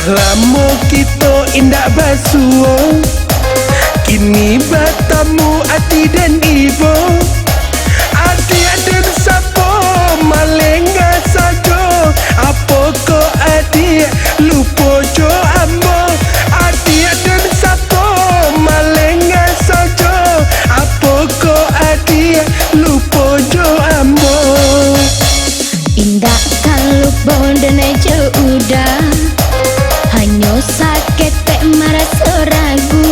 lamo kita indak basuh, kini bertemu hati dan ibu. Adik dan sapo malenga sajo, apa ko adik lupa jo ambo. Adik dan sapo malenga sajo, apa ko adik lupa jo ambo. Indak kalau bondenai je udah, hanya sakit tak merasa ragu.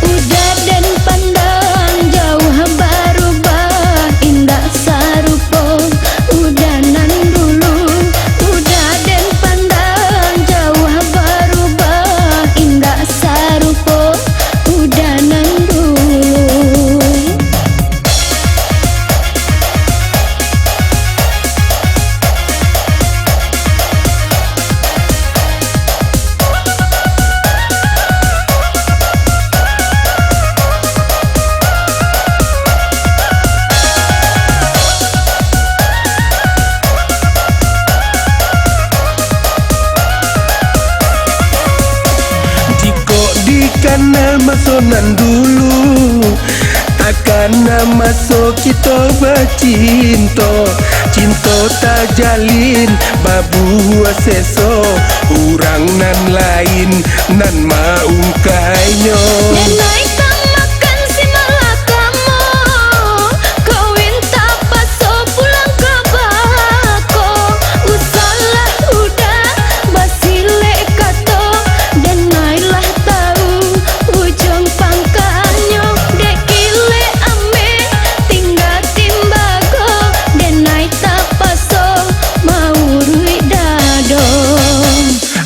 Udah dan pandang jauh berubah, indak sarupa udah nan dulu. Udah dan pandang jauh berubah, indak sarupa udah nan dulu. Karena masonan dulu, takkan masuk kita bercinta. Cinta tak jalin babu seso, orang nan lain nan mau kainyo. Nenai tak makan si malakamu, kawin tak paso pulang ke bako. Usalah udah basile kato, denailah tahu ujung pangkalnya. Dek kile ame tinggal timbago, denai tak paso mau rui dado.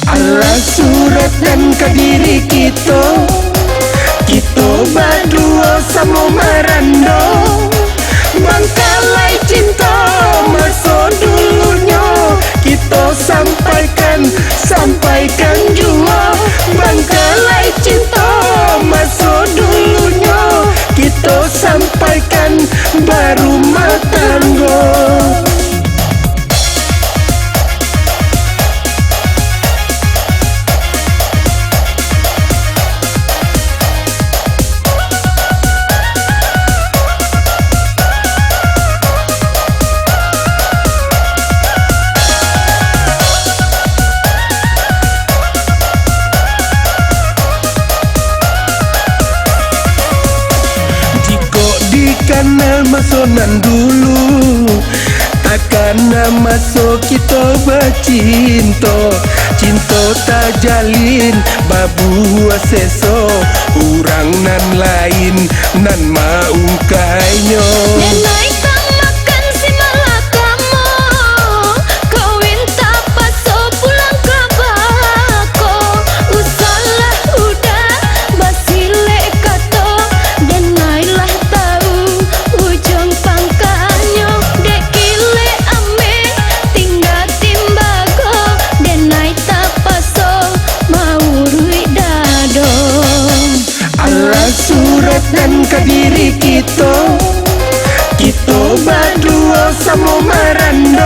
Allah surat dan kadiri kita, kita berdua sama merando. Bangkalai cinta masa dulunya, kita sampaikan jua. Bangkalai cinta masa dulunya, kita sampaikan berumah tangga. Karena masonan dulu, takkan masuk kita bercinta. Cinta tak jalin babu seso, orang nan lain nan mau kainyo. Nenai tak makan si malakamu, kawin tak paso pulang ke bako. Usalah udah basile kato, denailah tahu ujung pangkalnya. Dek kile ame tinggal timbago, denai tak paso mau rui dado. Allah surat dan kadiri kita, kita berdua sama merana.